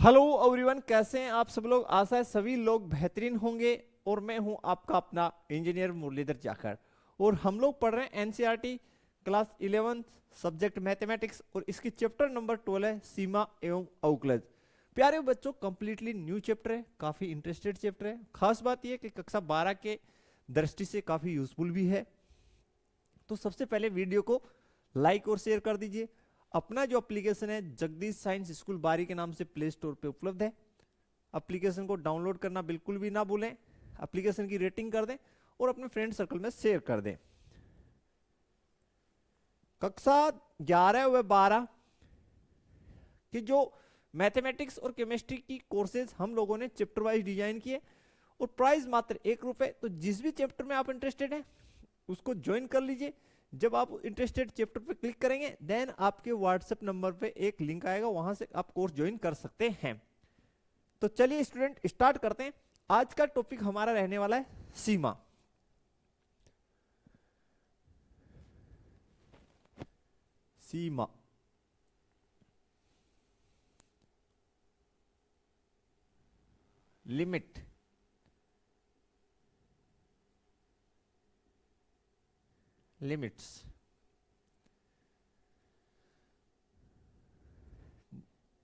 Hello everyone, कैसे हैं आप सब लोग। आशा है सभी लोग बेहतरीन होंगे। और मैं हूं आपका अपना इंजीनियर मुरलीधर जाखड़। और हम लोग पढ़ रहे हैं एनसीईआरटी क्लास 11 सब्जेक्ट मैथमेटिक्स, और इसकी चैप्टर नंबर 12 है सीमा एवं अवकलज। प्यारे बच्चों, कंप्लीटली न्यू चैप्टर है, काफ़ी इंटरेस्टेड चैप्टर है। खास बात यह कि कक्षा 12 के दृष्टि से काफ़ी यूजफुल भी है। तो सबसे पहले वीडियो को लाइक और शेयर कर दीजिए। अपना जो एप्लीकेशन है जगदीश साइंस स्कूल बारी के नाम से प्ले स्टोर पे उपलब्ध है। एप्लीकेशन को डाउनलोड करना बिल्कुल भी ना भूलें। एप्लीकेशन की रेटिंग कर दें और अपने फ्रेंड सर्कल में शेयर कर दें। कक्षा 11 व 12 की जो मैथमेटिक्स और केमिस्ट्री की कोर्सेज हम लोगों ने चैप्टर वाइज डिजाइन किए, और प्राइस मात्र ₹1। तो जिस भी चैप्टर में आप इंटरेस्टेड हैं उसको ज्वाइन कर लीजिए। जब आप इंटरेस्टेड चैप्टर पे क्लिक करेंगे देन आपके व्हाट्सएप नंबर पे एक लिंक आएगा, वहां से आप कोर्स ज्वाइन कर सकते हैं। तो चलिए स्टूडेंट स्टार्ट करते हैं। आज का टॉपिक हमारा रहने वाला है सीमा। सीमा लिमिट, लिमिट्स।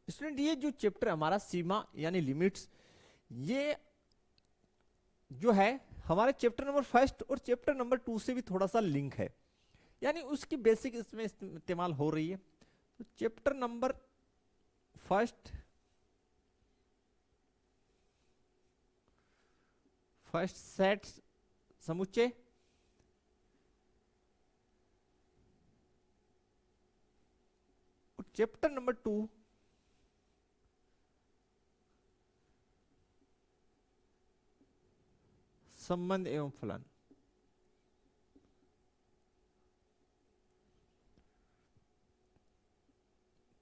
स्टूडेंट ये जो चैप्टर हमारा सीमा यानी लिमिट्स, ये जो है हमारे चैप्टर नंबर 1 और चैप्टर नंबर 2 से भी थोड़ा सा लिंक है, यानी उसकी बेसिक इसमें इस्तेमाल हो रही है। तो चैप्टर नंबर 1 फर्स्ट सेट समुच्चय, और चैप्टर नंबर 2 संबंध एवं फलन।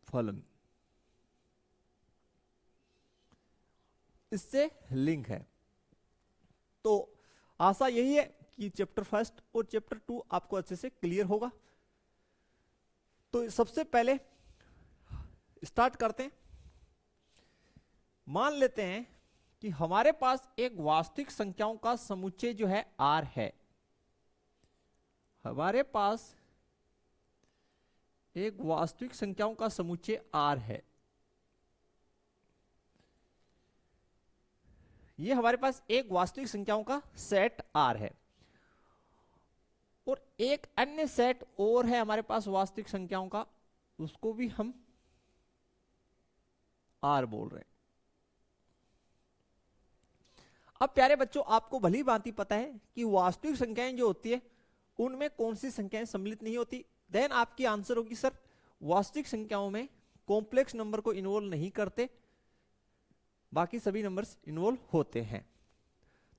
फलन इससे लिंक है। तो आशा यही है कि चैप्टर 1 और चैप्टर 2 आपको अच्छे से क्लियर होगा। तो सबसे पहले स्टार्ट करते हैं। मान लेते हैं कि हमारे पास एक वास्तविक संख्याओं का समुच्चय जो है R है। हमारे पास एक वास्तविक संख्याओं का समुच्चय R है। ये हमारे पास एक वास्तविक संख्याओं का सेट R है, और एक अन्य सेट और है हमारे पास वास्तविक संख्याओं का, उसको भी हम R बोल रहे हैं। अब प्यारे बच्चों, आपको भली भांति पता है कि वास्तविक संख्याएं जो होती है उनमें कौन सी संख्याएं सम्मिलित नहीं होती। देन आपकी आंसर होगी सर वास्तविक संख्याओं में कॉम्प्लेक्स नंबर को इन्वॉल्व नहीं करते, बाकी सभी नंबर्स इन्वॉल्व होते हैं।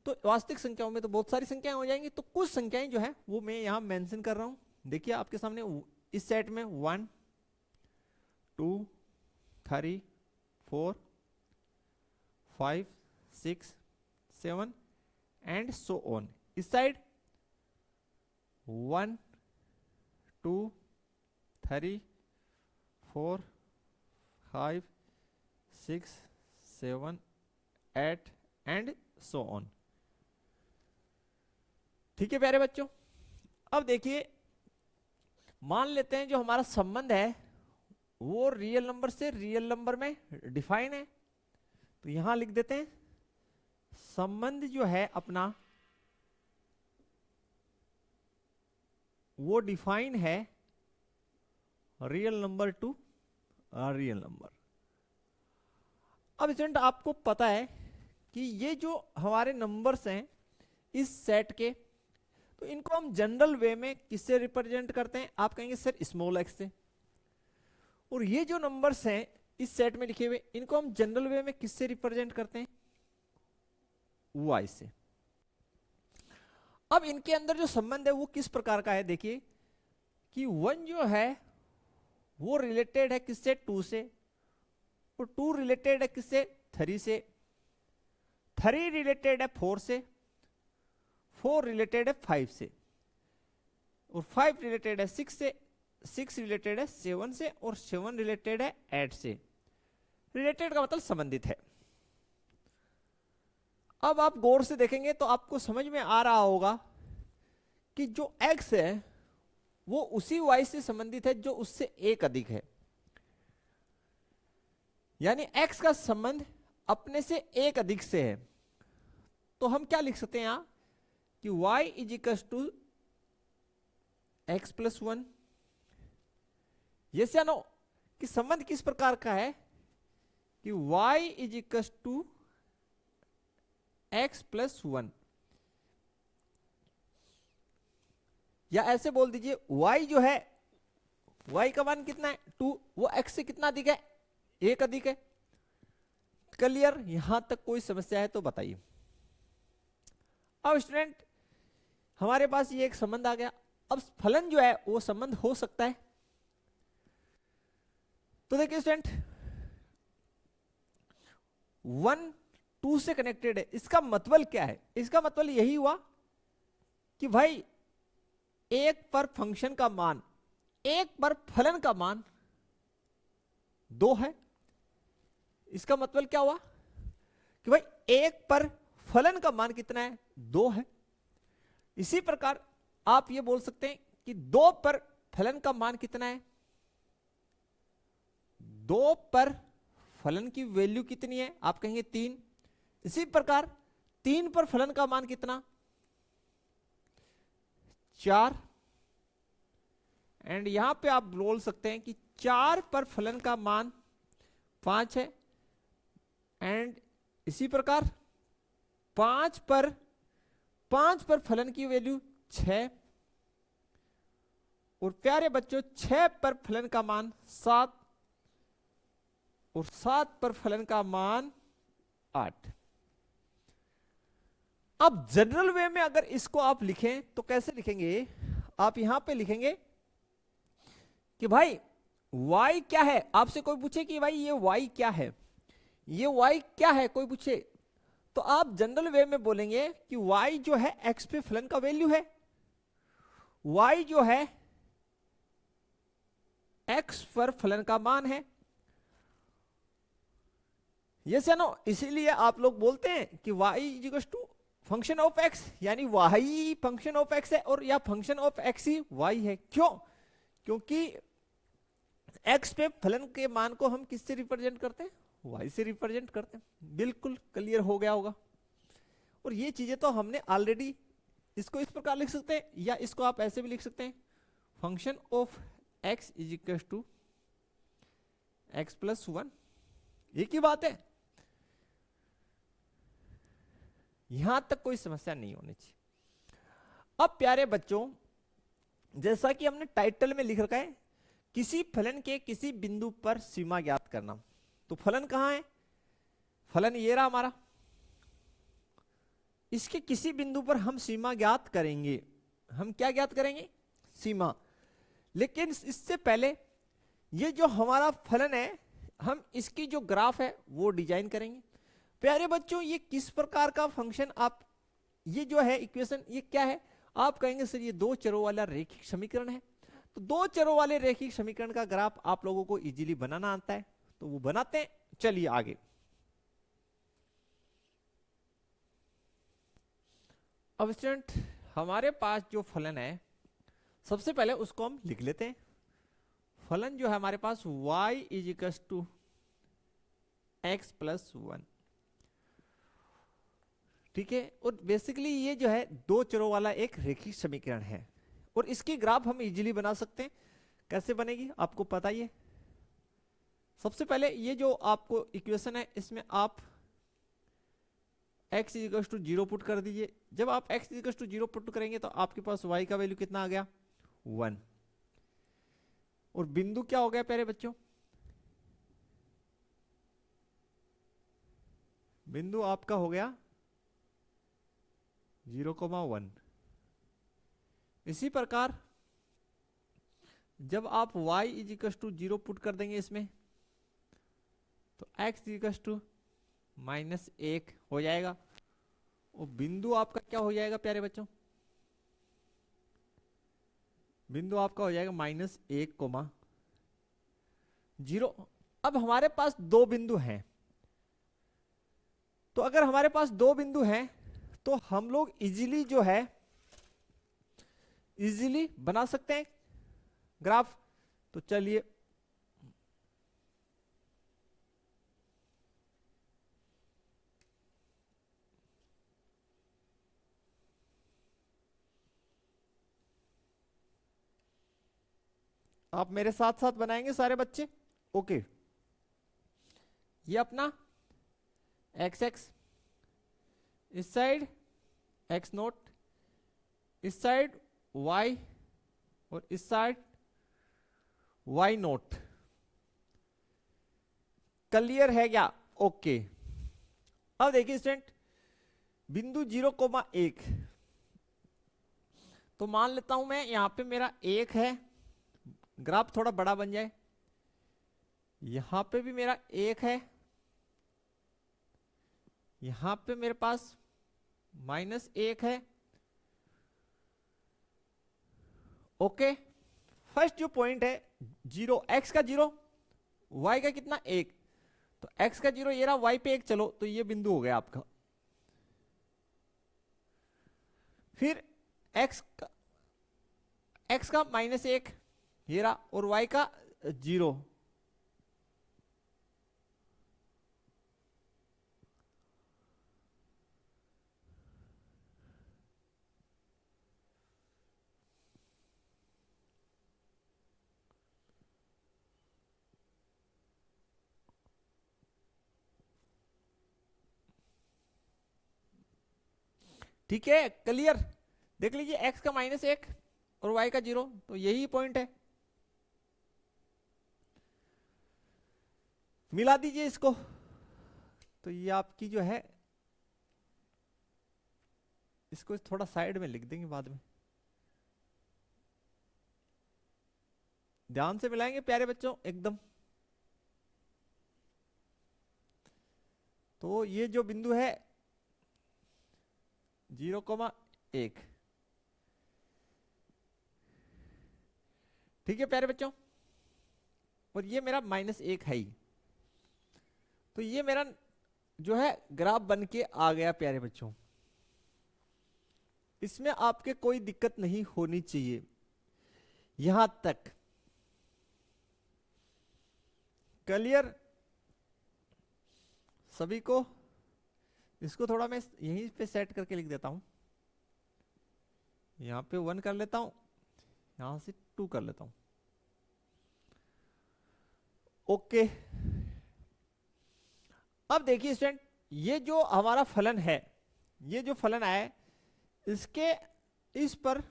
तो वास्तविक संख्याओं में तो बहुत सारी संख्याएं हो जाएंगी, तो कुछ संख्याएं जो है वो मैं यहां मेंशन कर रहा हूं। देखिए आपके सामने इस सेट में 1 2 3 4 5 6 7 एंड सो ऑन। इस साइड 1 2 3 4 5 6 7 8 एंड सो ऑन। ठीक है प्यारे बच्चों, अब देखिए मान लेते हैं जो हमारा संबंध है वो रियल नंबर से रियल नंबर में डिफाइन है। तो यहां लिख देते हैं संबंध जो है अपना वो डिफाइन है real number two real number. अब स्टूडेंट आपको पता है कि ये जो हमारे नंबर्स हैं इस सेट के, तो इनको हम जनरल वे में किससे रिप्रेजेंट करते हैं? आप कहेंगे सर स्मॉल एक्स से। और ये जो नंबर्स हैं इस सेट में लिखे हुए, इनको हम जनरल वे में किससे रिप्रेजेंट करते हैं? वाई से। अब इनके अंदर जो संबंध है वो किस प्रकार का है? देखिए कि 1 जो है वो रिलेटेड है किससे? 2 से, और 2 रिलेटेड है किससे? 3 से, 3 रिलेटेड है 4 से, 4 रिलेटेड है 5 से, और 5 रिलेटेड है 6 से, 6 रिलेटेड है 7 से, और 7 रिलेटेड है 8 से। रिलेटेड का मतलब संबंधित है। अब आप गौर से देखेंगे तो आपको समझ में आ रहा होगा कि जो x है वो उसी y से संबंधित है जो उससे एक अधिक है, यानी x का संबंध अपने से एक अधिक से है। तो हम क्या लिख सकते हैं यहां कि y is equal to x plus one. Yes या नो कि संबंध किस प्रकार का है कि y is equal to x plus one, या ऐसे बोल दीजिए y जो है, y का मान कितना है 2, वो x से कितना अधिक है, एक अधिक है। क्लियर? यहां तक कोई समस्या है तो बताइए। अब स्टूडेंट हमारे पास ये एक संबंध आ गया। अब फलन जो है वो संबंध हो सकता है। तो देखिए स्टूडेंट 1 2 से कनेक्टेड है, इसका मतलब क्या है? इसका मतलब यही हुआ कि भाई एक पर फंक्शन का मान, एक पर फलन का मान 2 है। इसका मतलब क्या हुआ कि भाई एक पर फलन का मान कितना है, 2 है। इसी प्रकार आप ये बोल सकते हैं कि 2 पर फलन का मान कितना है, 2 पर फलन की वैल्यू कितनी है, आप कहेंगे 3। इसी प्रकार 3 पर फलन का मान कितना, 4। एंड यहां पे आप बोल सकते हैं कि 4 पर फलन का मान 5 है। एंड इसी प्रकार 5 पर फलन की वैल्यू 6। और प्यारे बच्चों 6 पर फलन का मान 7 और 7 पर फलन का मान 8। अब जनरल वे में अगर इसको आप लिखें तो कैसे लिखेंगे? आप यहां पे लिखेंगे कि भाई y क्या है। आपसे कोई पूछे कि भाई ये y क्या है, ये y क्या है, कोई पूछे तो आप जनरल वे में बोलेंगे कि y जो है x पे फलन का वैल्यू है, y जो है x पर फलन का मान है। यस या नो? इसीलिए आप लोग बोलते हैं कि y equals to function of x, यानी y फंक्शन ऑफ x है और या फंक्शन ऑफ x ही y है। क्यों? क्योंकि x पे फलन के मान को हम किससे रिप्रेजेंट करते हैं, y से रिप्रेजेंट करते हैं। बिल्कुल क्लियर हो गया होगा। और ये चीजें तो हमने ऑलरेडी, इसको इस प्रकार लिख सकते हैं या इसको आप ऐसे भी लिख सकते हैं, function of x is equal to x plus one. एक ही बात है, यहां तक कोई समस्या नहीं होनी चाहिए। अब प्यारे बच्चों जैसा कि हमने टाइटल में लिख रखा है, किसी फलन के किसी बिंदु पर सीमा ज्ञात करना। तो फलन कहां है, फलन ये रहा हमारा, इसके किसी बिंदु पर हम सीमा ज्ञात करेंगे। हम क्या ज्ञात करेंगे, सीमा। लेकिन इससे पहले ये जो हमारा फलन है, हम इसकी जो ग्राफ है वो डिजाइन करेंगे। प्यारे बच्चों ये किस प्रकार का फंक्शन, आप ये जो है इक्वेशन ये क्या है, आप कहेंगे सर ये 2 चरों वाला रेखिक समीकरण है। तो 2 चरों वाले रेखिक समीकरण का ग्राफ आप लोगों को इजीली बनाना आता है तो वो बनाते हैं। चलिए आगे। अब स्टूडेंट हमारे पास जो फलन है सबसे पहले उसको हम लिख लेते हैं। फलन जो है हमारे पास y is equal to x plus one, ठीक है। और बेसिकली ये जो है 2 चरों वाला एक रेखिक समीकरण है और इसकी ग्राफ हम इजीली बना सकते हैं। कैसे बनेगी आपको पता ही है। सबसे पहले ये जो आपको इक्वेशन है इसमें आप x is equal to 0 put कर दीजिए। जब आप x is equal to 0 put करेंगे तो आपके पास y का वैल्यू कितना आ गया, 1। और बिंदु क्या हो गया प्यारे बच्चों, बिंदु आपका हो गया 0,1। इसी प्रकार जब आप y is equal to 0 put कर देंगे इसमें तो x इज इक्वल टू -1 हो जाएगा। और बिंदु आपका क्या हो जाएगा प्यारे बच्चों, बिंदु आपका हो जाएगा -1, 0। अब हमारे पास दो बिंदु हैं, तो अगर हमारे पास दो बिंदु हैं तो हम लोग इजीली जो है इजीली बना सकते हैं ग्राफ। तो चलिए आप मेरे साथ साथ बनाएंगे सारे बच्चे। ओके, ये अपना एक्स एक्स, इस साइड एक्स नोट, इस साइड y और इस साइड y नोट। क्लियर है क्या? ओके। अब देखिए स्टूडेंट, बिंदु 0,1, तो मान लेता हूं मैं यहां पे मेरा 1 है, ग्राफ थोड़ा बड़ा बन जाए, यहां पे भी मेरा 1 है, यहां पे मेरे पास -1 है। ओके, फर्स्ट जो पॉइंट है 0, x का 0, y का कितना 1, तो x का 0 ये रहा, y पे 1, चलो तो ये बिंदु हो गया आपका। फिर x का -1 ये रहा, और y का 0, ठीक है। क्लियर? देख लीजिए x का -1 और y का 0, तो यही पॉइंट है। मिला दीजिए इसको, तो ये आपकी जो है, इसको थोड़ा साइड में लिख देंगे बाद में, ध्यान से मिलाएंगे प्यारे बच्चों एकदम। तो ये जो बिंदु है 0,1, ठीक है प्यारे बच्चों, और ये मेरा -1 है ही, तो ये मेरा जो है ग्राफ बन के आ गया प्यारे बच्चों। इसमें आपके कोई दिक्कत नहीं होनी चाहिए यहां तक। क्लियर सभी को? इसको थोड़ा मैं यहीं पे सेट करके लिख देता हूं, यहां पे 1 कर लेता हूं, यहां से 2 कर लेता हूं। ओके, अब देखिए स्टूडेंट, ये जो हमारा फलन है, ये जो फलन आया है, इसके इस पर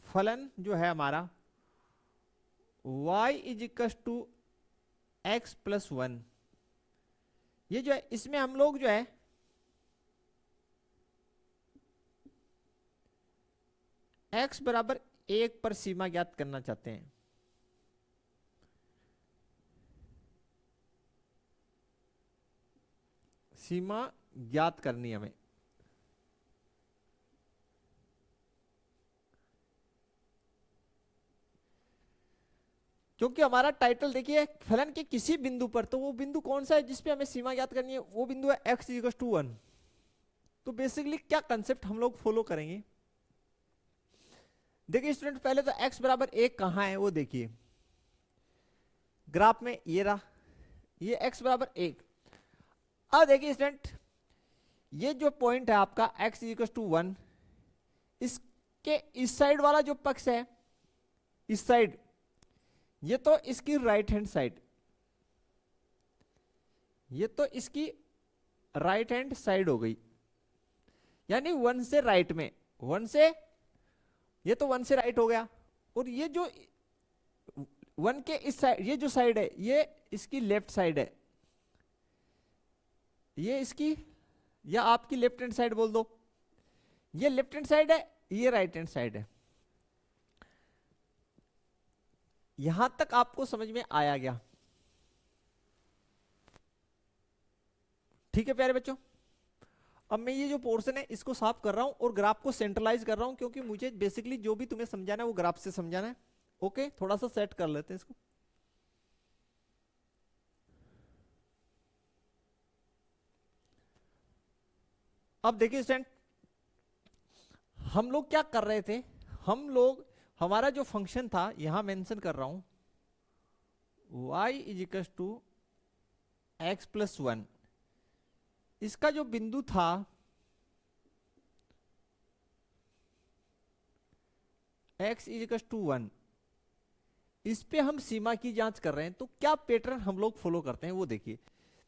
फलन जो है हमारा y = x+1, ये जो है इसमें हम लोग जो है x = 1 पर सीमा ज्ञात करना चाहते हैं। सीमा ज्ञात करनी हमें, क्योंकि हमारा टाइटल देखिए फलन के किसी बिंदु पर, तो वो बिंदु कौन सा है जिसपे हमें सीमा ज्ञात करनी है? वो बिंदु है x = 1। तो बेसिकली क्या कंसेप्ट हम लोग फॉलो करेंगे? देखिए स्टूडेंट, पहले तो x = 1 कहां है वो देखिए, ग्राफ में ये रहा, ये x = 1। अब देखिए स्टूडेंट, ये जो पॉइंट है आपका x = 1, इसके इस साइड वाला जो पक्ष है, इस साइड, ये तो इसकी राइट हैंड साइड, ये तो इसकी राइट हैंड साइड हो गई, यानी 1 से राइट में, 1 से, ये तो 1 से राइट हो गया, और ये जो 1 के इस साइड, ये जो साइड है, ये इसकी लेफ्ट साइड है, ये इसकी, या आपकी लेफ्ट हैंड साइड बोल दो, ये लेफ्ट हैंड साइड है, ये राइट हैंड साइड है। यहां तक आपको समझ में आया गया? ठीक है प्यारे बच्चों, अब मैं ये जो पोर्शन है इसको साफ कर रहा हूं और ग्राफ को सेंट्रलाइज कर रहा हूं, क्योंकि मुझे बेसिकली जो भी तुम्हें समझाना है वो ग्राफ से समझाना है। ओके, थोड़ा सा सेट कर लेते हैं इसको। अब देखिए स्टूडेंट, हम लोग क्या कर रहे थे, हम लोग हमारा जो फंक्शन था यहां मेंशन कर रहा हूं, y is equal to x plus 1, इसका जो बिंदु था x इज इक्वल टू 1, इस पे हम सीमा की जांच कर रहे हैं। तो क्या पैटर्न हम लोग फॉलो करते हैं वो देखिए।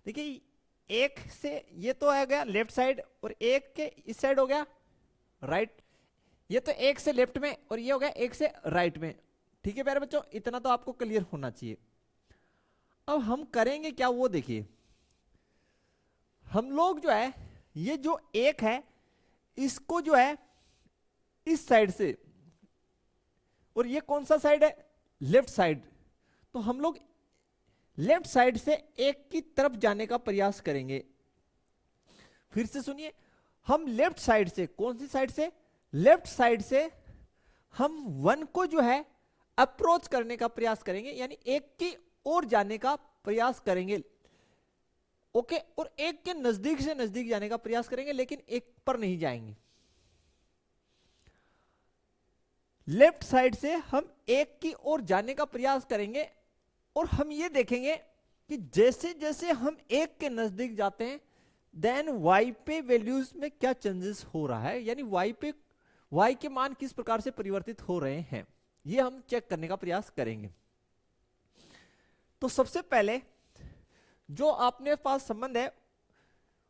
देखिए एक से ये तो आ गया लेफ्ट साइड, और एक के इस साइड हो गया राइट। ये तो एक से लेफ्ट में और ये हो गया एक से राइट में। ठीक है प्यारे बच्चों, इतना तो आपको क्लियर होना चाहिए। अब हम करेंगे क्या वो देखिए, हम लोग जो है ये जो एक है इसको जो है इस साइड से, और ये कौन सा साइड है, लेफ्ट साइड, तो हम लोग लेफ्ट साइड से एक की तरफ जाने का प्रयास करेंगे। फिर से सुनिए, हम लेफ्ट साइड से, कौन सी साइड से, लेफ्ट साइड से हम 1 को जो है अप्रोच करने का प्रयास करेंगे, यानी एक की ओर जाने का प्रयास करेंगे। ओके, और एक के नजदीक से नजदीक जाने का प्रयास करेंगे, लेकिन एक पर नहीं जाएंगे। लेफ्ट साइड से हम एक की ओर जाने का प्रयास करेंगे, और हम ये देखेंगे कि जैसे जैसे हम एक के नजदीक जाते हैं देन y पे वैल्यूज में क्या चेंजेस हो रहा है, यानी y के मान किस प्रकार से परिवर्तित हो रहे हैं, ये हम चेक करने का प्रयास करेंगे। तो सबसे पहले जो आपने पास संबंध है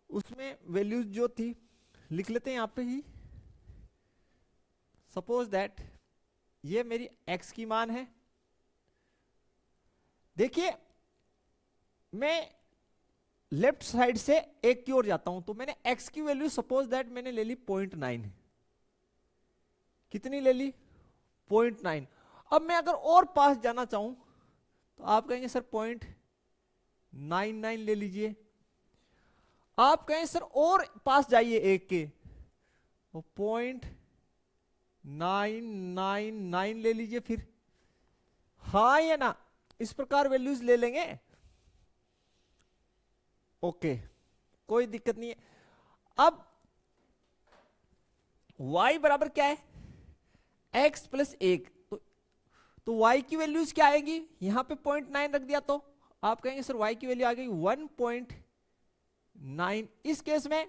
उसमें वैल्यूज जो थी लिख लेते हैं यहां पे ही। सपोज दैट ये मेरी x की मान है। देखिए मैं लेफ्ट साइड से एक की ओर जाता हूं, तो मैंने x की वैल्यू सपोज दैट मैंने ले ली 0.9। कितनी ले ली, 0.9। अब मैं अगर और पास जाना चाहूं तो आप कहेंगे सर 0.99 ले लीजिए। आप कहें सर और पास जाइए एक के, तो 0.999 ले लीजिए फिर, हाँ या ना, इस प्रकार वैल्यूज ले लेंगे। ओके, कोई दिक्कत नहीं है। अब y बराबर क्या है, x प्लस 1, तो y की वैल्यूज क्या आएगी, यहां पे 0.9 रख दिया, तो आप कहेंगे सर y की वैल्यू आ गई 1.9। इस केस में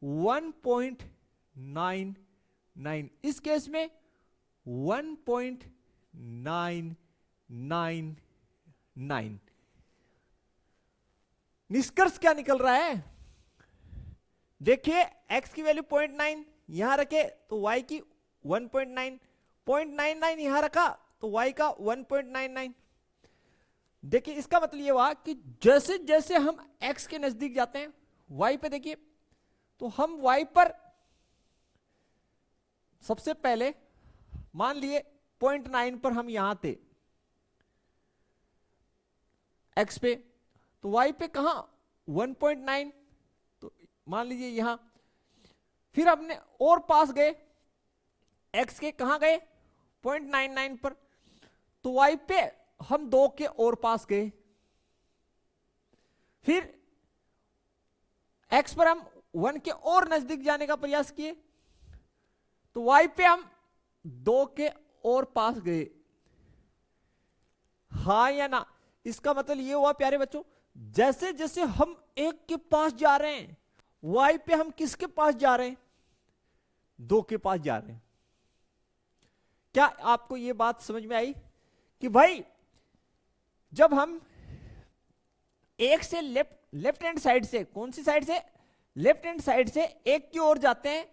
1.99, इस केस में 1.999। निष्कर्ष क्या निकल रहा है, देखिए x की वैल्यू 0.9 यहां रखे तो y की 1.9, 0.99 यहां रखा तो y का 1.99। देखिए इसका मतलब ये हुआ कि जैसे जैसे हम x के नजदीक जाते हैं y पे, देखिए तो हम y पर सबसे पहले मान लिए 0.9 पर हम यहां थे x पे, तो y पे कहां 1.9, तो मान लीजिए यहां। फिर हमने और पास गए x के, कहां गए 0.99 पर, तो y पे हम 2 के और पास गए। फिर x पर हम 1 के और नजदीक जाने का प्रयास किए, तो y पे हम 2 के और पास गए, हाँ या ना। इसका मतलब ये हुआ प्यारे बच्चों, जैसे जैसे हम एक के पास जा रहे हैं y पे हम किसके पास जा रहे हैं, 2 के पास जा रहे हैं। क्या आपको ये बात समझ में आई कि भाई जब हम एक से लेफ्ट हैंड साइड से, कौन सी साइड से, लेफ्ट हैंड साइड से एक की ओर जाते हैं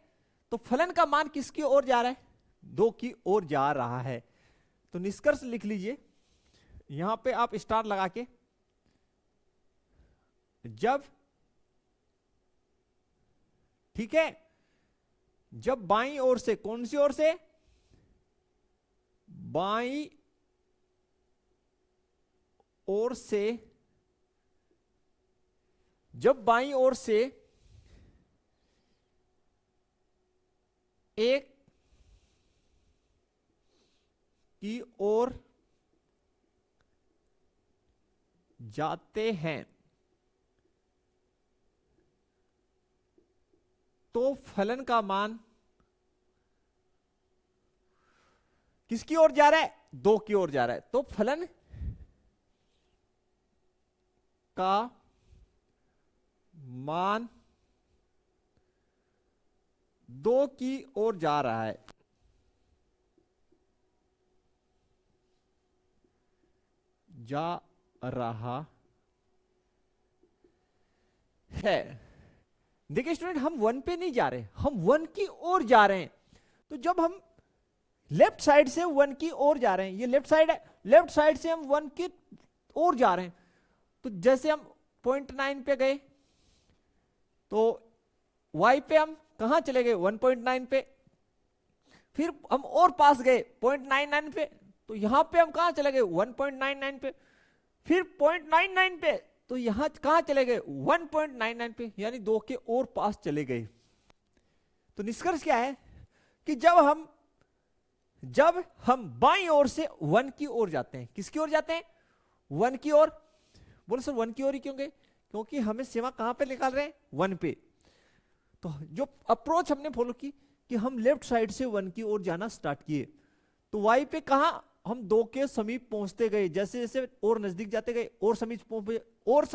तो फलन का मान किसकी ओर जा रहा है, 2 की ओर जा रहा है। तो निष्कर्ष लिख लीजिए यहां पे आप स्टार लगा के, जब, ठीक है, जब बाईं ओर से, कौन सी ओर से, बाईं ओर से, जब बाईं ओर से एक की ओर जाते हैं तो फलन का मान किसकी ओर जा रहा है? 2 की ओर जा रहा है। तो फलन का मान 2 की ओर जा रहा है। जा रहा है। देखिए स्टूडेंट, हम 1 पे नहीं जा रहे, हम 1 की ओर जा रहे हैं। तो जब हम लेफ्ट साइड से 1 की ओर जा रहे हैं, ये लेफ्ट साइड है, लेफ्ट साइड से हम 1 की ओर जा रहे हैं, तो जैसे हम 0.9 पे गए तो y पे हम कहां चले गए? 1.9 पे। फिर हम और पास गए 0.99 पे, तो यहां पे हम कहां चले गए? 1.99 पे। फिर 0.99 पे, तो यहां कहां चले गए? 1.99 पे, यानी 2 के और पास चले गए। तो निष्कर्ष क्या है कि जब हम बाईं ओर से 1 की ओर जाते हैं, किसकी ओर जाते हैं? 1 की ओर। बोलो सर 1 की ओर ही क्यों गए? क्योंकि हमें सीमा कहां पे निकाल रहे हैं? 1 पे। तो जो अप्रोच हमने फॉलो की कि हम लेफ्ट साइड से 1 की ओर जाना स्टार्ट किए, तो y पे कहा हम 2 के समीप पहुंचते गए। जैसे जैसे और नजदीक जाते गए, और समीप और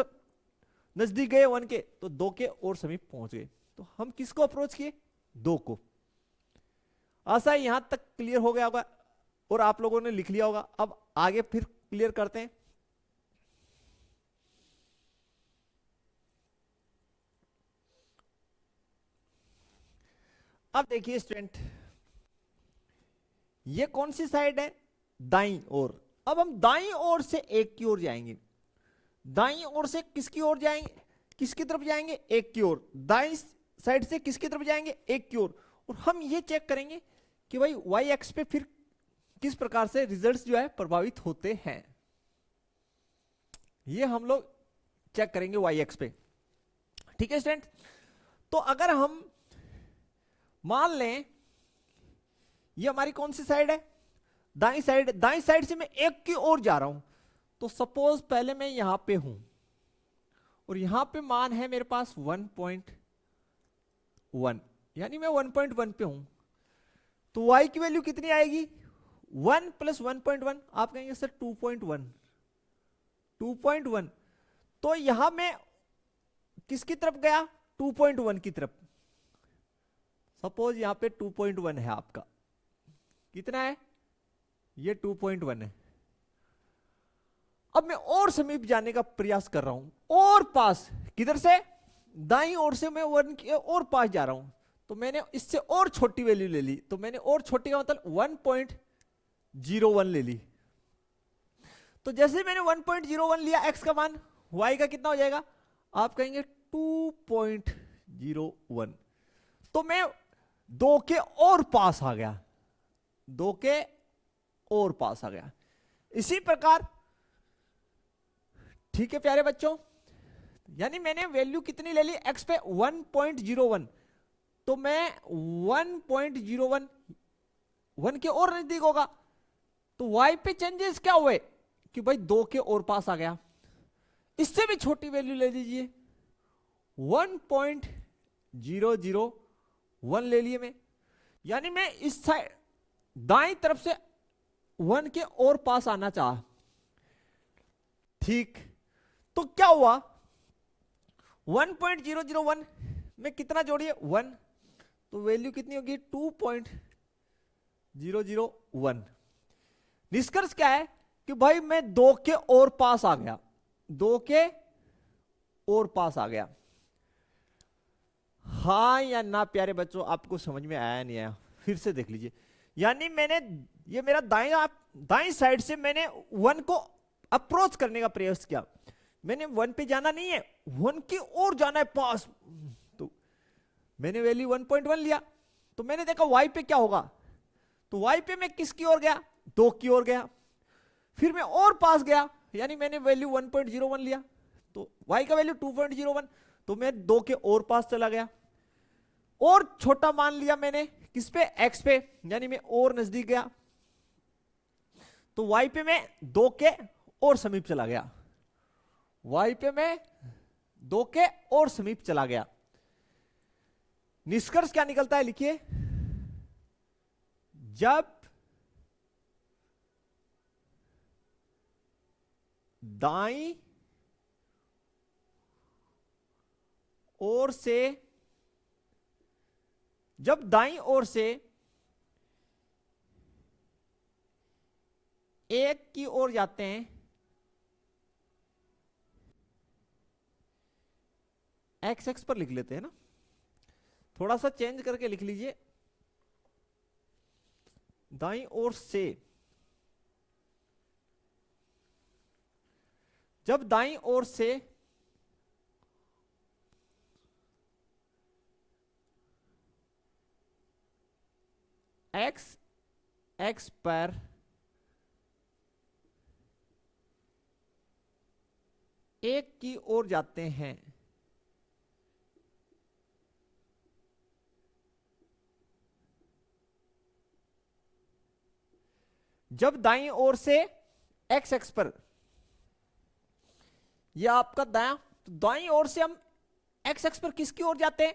नजदीक गए 1 के, तो 2 के और समीप पहुंच गए। तो हम किसको अप्रोच किए? 2 को। आशा है यहां तक क्लियर हो गया होगा और आप लोगों ने लिख लिया होगा। अब आगे फिर क्लियर करते हैं। अब देखिए स्टूडेंट, ये कौन सी साइड है? दाईं ओर। अब हम दाईं ओर से 1 की ओर जाएंगे। दाईं ओर से किसकी ओर जाएंगे? किसकी तरफ जाएंगे? 1 की ओर। दाईं साइड से किसकी तरफ जाएंगे? 1 की ओर। और हम ये चेक करेंगे कि भाई y एक्स पे फिर किस प्रकार से रिजल्ट्स जो है प्रभावित होते हैं, ये हम लोग चेक करेंगे y एक्स पे। ठीक है स्टूडेंट? तो अगर हम मान लें ये हमारी कौन सी साइड है? दाईं साइड। दाईं साइड से मैं 1 की ओर जा रहा हूं, तो सपोज पहले मैं यहां पे हूं और यहां पे मान है मेरे पास 1.1, यानी मैं 1.1 पे हूं। तो y की वैल्यू कितनी आएगी? 1 प्लस 1.1, आप कहेंगे सर 2.1। 2.1, तो यहां मैं किसकी तरफ गया? 2.1 की तरफ। सपोज यहां पे 2.1 है आपका, कितना है? ये 2.1 है। अब मैं और समीप जाने का प्रयास कर रहा हूं, और पास। किधर से? दाईं ओर से मैं 1 के और पास जा रहा हूं। तो मैंने इससे और छोटी वैल्यू ले ली, तो मैंने और छोटी का मतलब 1.01 ले ली। तो जैसे मैंने 1.01 लिया, x का मान, y का कितना हो जाएगा? आप कहेंगे 2.01। तो मैं 2 के और पास आ गया, 2 के और पास आ गया। इसी प्रकार, ठीक है प्यारे बच्चों, यानी मैंने वैल्यू कितनी ले ली x पे? 1.01। तो मैं 1.01, 1 के और नजदीक होगा। तो y पे चेंजेस क्या हुए कि भाई 2 के और पास आ गया। इससे भी छोटी वैल्यू ले लीजिए, 1.001 ले लिए मैं, यानी मैं इस साइड दाईं तरफ से 1 के और पास आना चाहा। ठीक, तो क्या हुआ? 1.001 में कितना जोड़िए? 1, तो वैल्यू कितनी होगी? 2.001। निष्कर्ष क्या है कि भाई मैं 2 के और पास आ गया, 2 के और पास आ गया। हाँ या ना प्यारे बच्चों, आपको समझ में आया नहीं आया? फिर से देख लीजिए। यानी मैंने, ये मेरा दाईं साइड से मैंने 1 को अप्रोच करने का प्रयास किया। मैंने 1 पे जाना नहीं है, 1 की ओर जाना है पास। तो मैंने वैल्यू 1.1 लिया, तो मैंने देखा y पे क्या होगा। तो y पे मैं किसकी ओर गया? 2 की ओर गया। फिर मैं और पास गया, यानी मैंने वैल्यू 1.01 लिया, तो y का वैल्यू 2.01, तो मैं 2 के और पास चला गया। और छोटा मान लिया मैंने किस पे? x पे, यानी मैं और नजदीक गया। तो y पे मैं 2 के और समीप चला गया। y पे मैं 2 के और समीप चला गया। निष्कर्ष क्या निकलता है, लिखिए, जब दाईं ओर से एक की ओर जाते हैं, एक्स एक्स पर लिख लेते हैं ना, थोड़ा सा चेंज करके लिख लीजिए, दाईं ओर से, जब दाईं ओर से एक्स एक्स पर एक की ओर जाते हैं, जब दाईं ओर से एक्स एक्स पर, यह आपका दायां, तो दाईं ओर से हम एक्स एक्स पर किसकी ओर जाते हैं,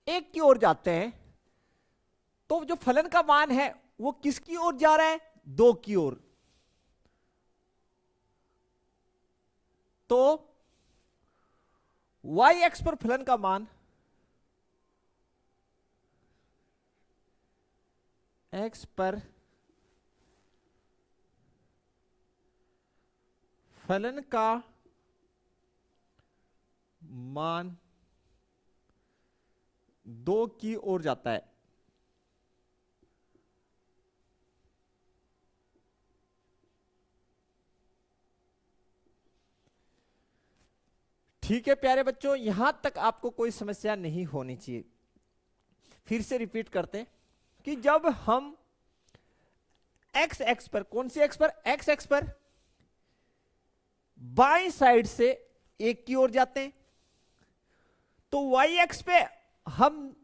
एक की ओर जाते हैं, तो जो फलन का मान है वो किसकी ओर जा रहा है, 2 की ओर। तो y एक्स पर फलन का मान x पर फलन का मान 2 की ओर जाता है। ठीक है प्यारे बच्चों, यहां तक आपको कोई समस्या नहीं होनी चाहिए। फिर से रिपीट करते हैं कि जब हम एक्स एक्स पर, कौन सी एक्स पर, एक्स एक्स पर बाईं साइड से एक की ओर जाते हैं, तो वाई एक्स पे हम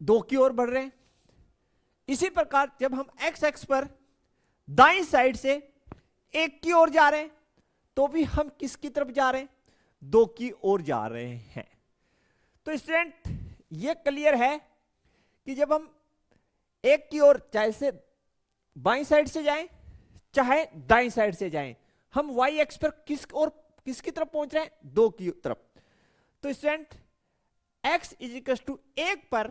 2 की ओर बढ़ रहे हैं। इसी प्रकार जब हम एक्स एक्स पर दाईं साइड से एक की ओर जा रहे हैं, तो भी हम किसकी तरफ जा रहे हैं, 2 की ओर जा रहे हैं। तो स्टूडेंट ये क्लियर है कि जब हम एक की ओर, चाहे से बाईं साइड से जाएं चाहे दाईं साइड से जाएं, हम वाई एक्स पर किसकी तरफ पहुंच रहे हैं, 2 की तरफ। तो student x is equal to 1 पर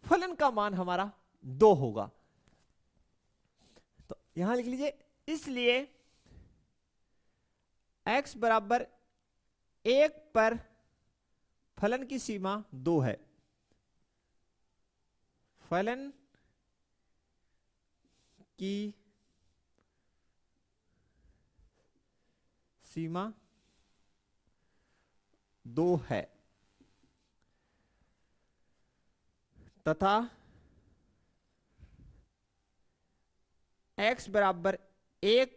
फलन का मान हमारा 2 होगा। तो यहां लिख लीजिए, इसलिए x बराबर 1 पर फलन की सीमा 2 है। फलन की सीमा 2 है तथा x बराबर 1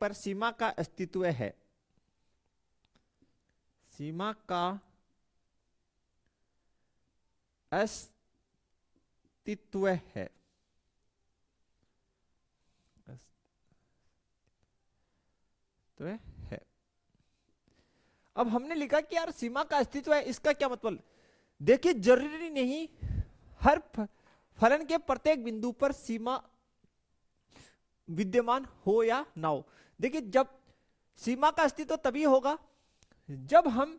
पर सीमा का अस्तित्व है। सीमा का अस्तित्व है। तो है। अब हमने लिखा कि यार सीमा का अस्तित्व है, इसका क्या मतलब, देखिए जरूरी नहीं हर फलन के प्रत्येक बिंदु पर सीमा विद्यमान हो या ना हो। देखिए जब सीमा का अस्तित्व तभी होगा जब हम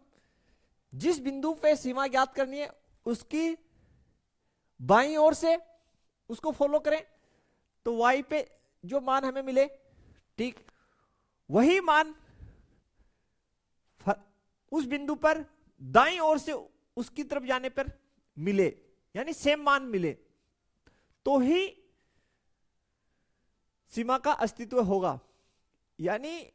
जिस बिंदु पे सीमा ज्ञात करनी है उसकी बाईं ओर से उसको फॉलो करें, तो y पे जो मान हमें मिले, ठीक वही मान उस बिंदु पर दाईं ओर से उसकी तरफ जाने पर मिले, यानी सेम मान मिले, तो ही सीमा का अस्तित्व होगा। यानी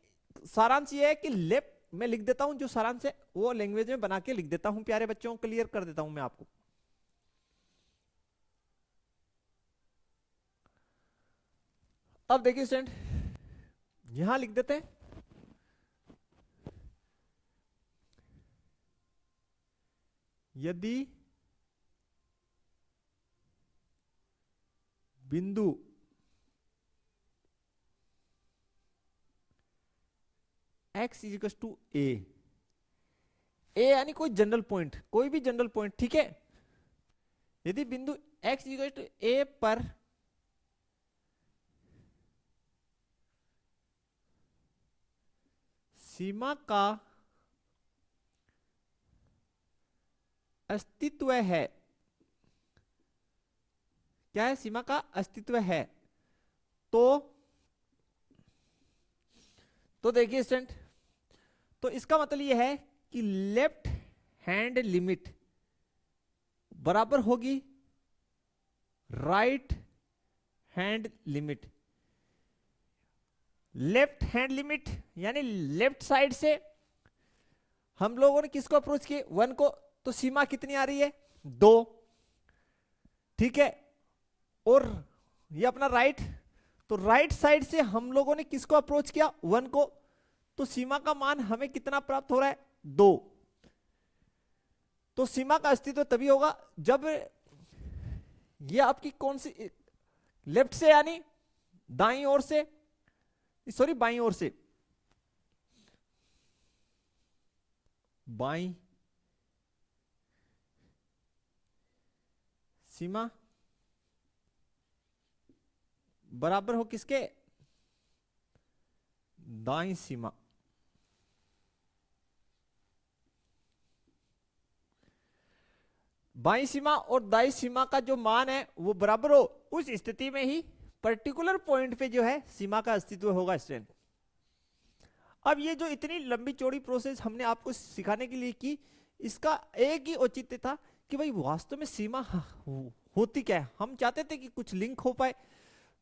सारांश ये है कि लेफ्ट में लिख देता हूं, जो सारांश है वो लैंग्वेज में बना के लिख देता हूं प्यारे बच्चों, क्लियर कर देता हूं मैं आपको। अब देखिए स्टूडेंट, यहां लिख देते हैं, यदि बिंदु x इज इक्वल टू ए यानी कोई जनरल पॉइंट, कोई भी जनरल पॉइंट, ठीक है। यदि बिंदु x इक्वल टू ए पर सीमा का अस्तित्व है, क्या है, सीमा का अस्तित्व है, तो देखिए स्टूडेंट, तो इसका मतलब यह है कि लेफ्ट हैंड लिमिट बराबर होगी right hand limit. Left hand limit यानी लेफ्ट साइड से हम लोगों ने किसको अप्रोच किए, 1 को, तो सीमा कितनी आ रही है, 2, ठीक है। और ये अपना राइट, तो राइट साइड से हम लोगों ने किसको अप्रोच किया, 1 को, तो सीमा का मान हमें कितना प्राप्त हो रहा है, 2। तो सीमा का अस्तित्व तभी होगा जब ये आपकी कौन सी, लेफ्ट से यानी दाईं ओर से, सॉरी बाईं ओर से, बाईं सीमा बराबर हो किसके, दाईं सीमा। बाईं सीमा और दाईं सीमा का जो मान है वो बराबर हो, उस स्थिति में ही पर्टिकुलर पॉइंट पे जो है सीमा का अस्तित्व होगा स्टूडेंट। अब ये जो इतनी लंबी चौड़ी प्रोसेस हमने आपको सिखाने के लिए की, इसका एक ही औचित्य था कि भाई वास्तव में सीमा होती क्या है। हम चाहते थे कि कुछ लिंक हो पाए,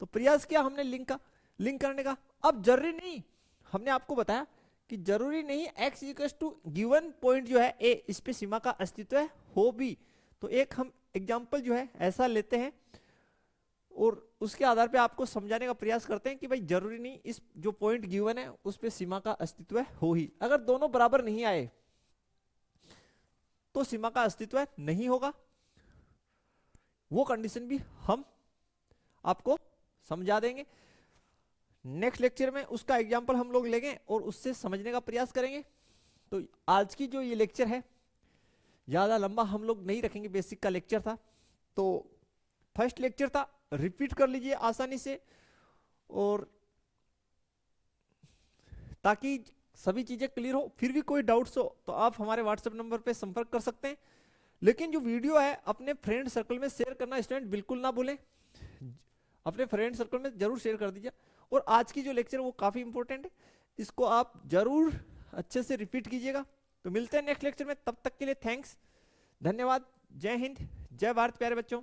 तो प्रयास किया हमने लिंक करने का। अब जरूरी नहीं, हमने आपको बताया कि जरूरी नहीं x equals to given point जो है a, इस पे सीमा का अस्तित्व हो भी। तो एक हम एग्जांपल जो है ऐसा लेते हैं और उसके आधार पे आपको समझाने का प्रयास करते हैं कि भाई जरूरी नहीं इस जो पॉइंट गिवन है उस पे सीमा का अस्तित्व हो ही। अगर दोनों बराबर नहीं आए तो सीमा का अस्तित्व नहीं होगा। वो कंडीशन भी हम आपको समझा देंगे। नेक्स्ट लेक्चर में उसका एग्जांपल हम लोग लेंगे और उससे समझने का प्रयास करेंगे। तो आज की जो ये लेक्चर है ज्यादा लंबा हम लोग नहीं रखेंगे, बेसिक का लेक्चर था तो फर्स्ट लेक्चर था, रिपीट कर लीजिए आसानी से, और ताकि सभी चीजें क्लियर हो। फिर भी कोई डाउट्स हो तो आप हमारे व्हाट्सएप नंबर पे संपर्क कर सकते हैं। लेकिन जो वीडियो है अपने फ्रेंड सर्कल में शेयर करना स्टूडेंट बिल्कुल ना भूलें, अपने फ्रेंड सर्कल में जरूर शेयर कर दीजिए। और आज की जो लेक्चर वो काफी इंपॉर्टेंट है, इसको आप जरूर अच्छे से रिपीट कीजिएगा। तो मिलते हैं नेक्स्ट लेक्चर में, तब तक के लिए थैंक्स, धन्यवाद, जय हिंद, जय भारत प्यारे बच्चों।